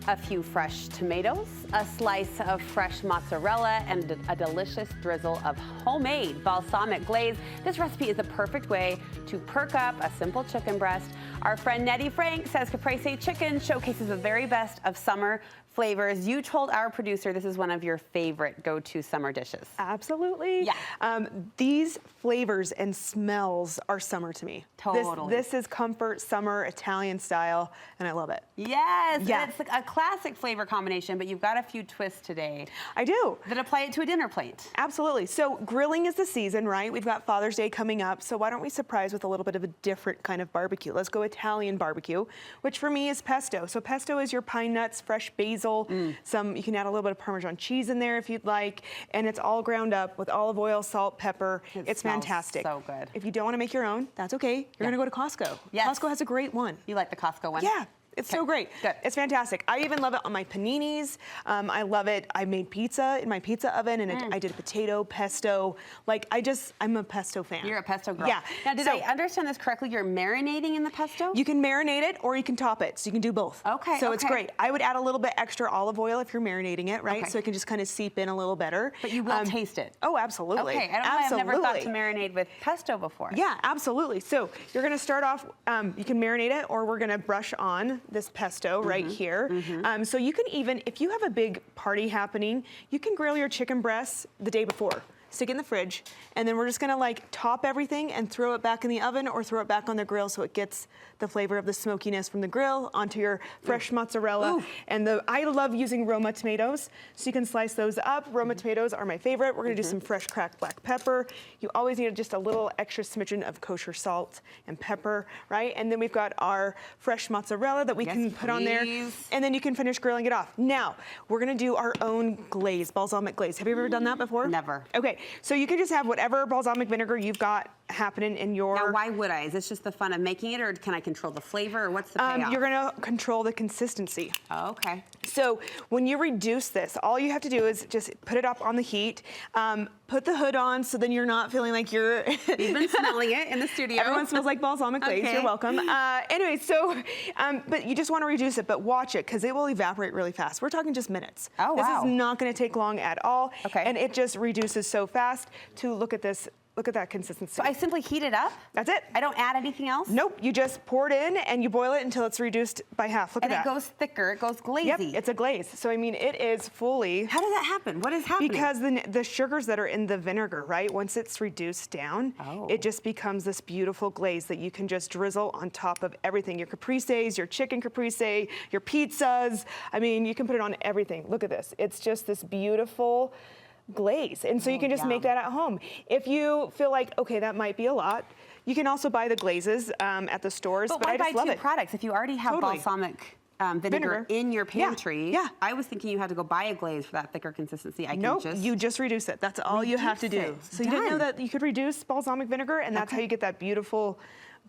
a few fresh tomatoes, a slice of fresh mozzarella, and a delicious drizzle of homemade balsamic glaze. This recipe is the perfect way to perk up a simple chicken breast. Our friend Nettie Frank says Caprese chicken showcases the very best of summer flavors. You told our producer this is one of your favorite go-to summer dishes. Absolutely. Yeah. These flavors and smells are summer to me. Totally. This is comfort summer Italian style, and I love it. Yes, Yeah. and it's a classic flavor combination, but you've got a few twists today I do. that apply it to a dinner plate. Absolutely. So grilling is the season, right? We've got Father's Day coming up, so why don't we surprise with a little bit of a different kind of barbecue? Let's go Italian barbecue, which for me is pesto. So pesto is your pine nuts, fresh basil, you can add a little bit of Parmesan cheese in there if you'd like, and it's all ground up with olive oil, salt, pepper. It's fantastic. So good. If you don't want to make your own, that's okay. You're gonna go to Costco. Yes. Costco has a great one. You like the Costco one? Yeah. It's so great. Good. It's fantastic. I even love it on my paninis. I love it. I made pizza in my pizza oven, and I did potato, pesto. Like, I'm a pesto fan. You're a pesto girl. Yeah. Now, did I understand this correctly? You're marinating in the pesto? You can marinate it, or you can top it. So you can do both. Okay. So it's great. I would add a little bit extra olive oil if you're marinating it, right? Okay. So it can just kind of seep in a little better. But you will taste it. Oh, absolutely. Okay. I don't know. I've never thought to marinate with pesto before. Yeah, absolutely. So you're going to start off, you can marinate it, or we're going to brush on this pesto right here. So you can even, if you have a big party happening, you can grill your chicken breasts the day before. Stick it in the fridge, and then we're just gonna like top everything and throw it back in the oven or throw it back on the grill so it gets the flavor of the smokiness from the grill onto your fresh mozzarella. And I love using Roma tomatoes, so you can slice those up. Roma tomatoes are my favorite. We're gonna do some fresh cracked black pepper. You always need just a little extra smidgen of kosher salt and pepper, right? And then we've got our fresh mozzarella that we can put on there, and then you can finish grilling it off. Now, we're gonna do our own glaze, balsamic glaze. Have you ever done that before? Never. Okay. So you can just have whatever balsamic vinegar you've got happening in your... Now, why would I? Is this just the fun of making it, or can I control the flavor, or what's the payoff? You're gonna control the consistency. Oh, okay. So when you reduce this, all you have to do is just put it up on the heat, put the hood on so then you're not feeling like you're... You've been smelling it in the studio. Everyone smells like balsamic glaze. You're welcome. Anyway, so, but you just want to reduce it, but watch it because it will evaporate really fast. We're talking just minutes. Oh, wow. This is not going to take long at all. Okay. And it just reduces so fast to look at this. Look at that consistency. So I simply heat it up? That's it. I don't add anything else? Nope. You just pour it in and you boil it until it's reduced by half. Look at that. And it goes thicker. It goes glazy. Yep, it's a glaze. So, I mean, it is fully... How does that happen? What is happening? Because the sugars that are in the vinegar, right, once it's reduced down, it just becomes this beautiful glaze that you can just drizzle on top of everything. Your caprices, your chicken caprese, your pizzas. I mean, you can put it on everything. Look at this. It's just this beautiful glaze, and so you can just make that at home. If you feel like, okay, that might be a lot, you can also buy the glazes at the stores. But why I just buy love two it. products if you already have balsamic vinegar in your pantry? Yeah. I was thinking you had to go buy a glaze for that thicker consistency. Nope, you just reduce it. That's all you have to do. So you didn't know that you could reduce balsamic vinegar, and that's how you get that beautiful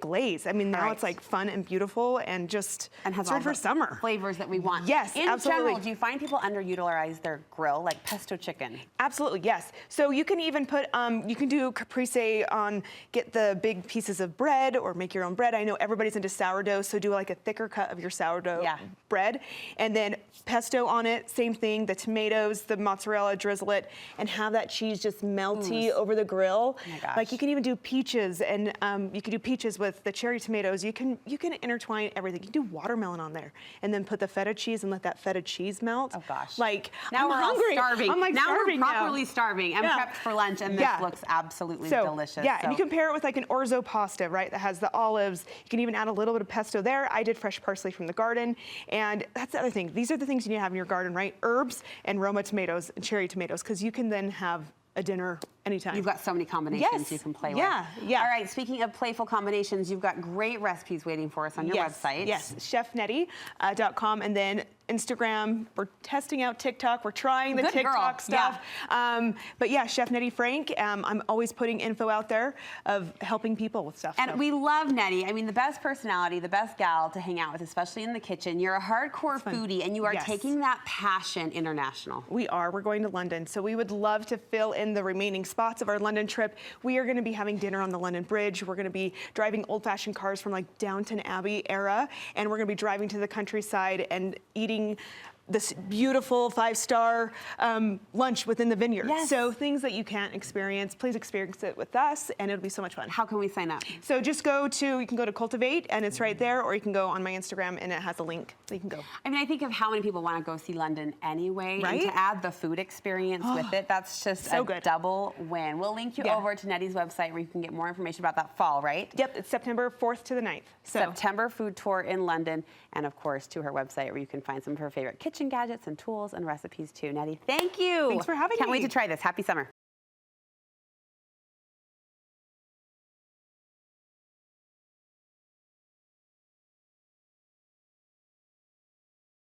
glaze. I mean, now it's like fun and beautiful and just has served for summer. Flavors that we want. Yes, in absolutely. general, do you find people underutilize their grill, like pesto chicken? Absolutely, yes. So you can even put, you can do caprese on, get the big pieces of bread or make your own bread. I know everybody's into sourdough, so do like a thicker cut of your sourdough bread. And then pesto on it, same thing, the tomatoes, the mozzarella, drizzle it, and have that cheese just melty over the grill. Oh my gosh. Like you can even do peaches, and you can do peaches with the cherry tomatoes. You can intertwine everything. You can do watermelon on there, and then put the feta cheese and let that feta cheese melt. Oh gosh! Like now I'm we're hungry. all starving. I'm like now starving we're properly starving. I'm prepped for lunch, and this looks absolutely delicious. Yeah, and you can pair it with like an orzo pasta, right? That has the olives. You can even add a little bit of pesto there. I did fresh parsley from the garden, and that's the other thing. These are the things you need to have in your garden, right? Herbs and Roma tomatoes and cherry tomatoes, because you can then have a dinner anytime. You've got so many combinations you can play with. Yeah. All right, speaking of playful combinations, you've got great recipes waiting for us on your website. Yes, chefnettie.com, and then Instagram. We're testing out TikTok. We're trying the TikTok stuff. But yeah, Chef Nettie Frank. I'm always putting info out there of helping people with stuff. And we love Nettie. I mean, the best personality, the best gal to hang out with, especially in the kitchen. You're a hardcore foodie, and you are taking that passion international. We are. We're going to London, so we would love to fill in the remaining spots of our London trip. We are going to be having dinner on the London Bridge. We're going to be driving old-fashioned cars from like Downton Abbey era, and we're going to be driving to the countryside and eating this beautiful 5-star lunch within the vineyard. Yes. So things that you can't experience, please experience it with us, and it'll be so much fun. How can we sign up? So just you can go to Cultivate, and it's right there, or you can go on my Instagram, and it has a link, so you can go. I mean, I think of how many people want to go see London anyway, Right? and to add the food experience with it, that's just So a good. double win. We'll link you over to Nettie's website where you can get more information about that fall, right? Yep, it's September 4th to the 9th. So. September food tour in London, and of course to her website where you can find some of her favorite kitchen gadgets and tools and recipes too. Nettie, thank you. Thanks for having me. Can't wait to try this. Happy summer.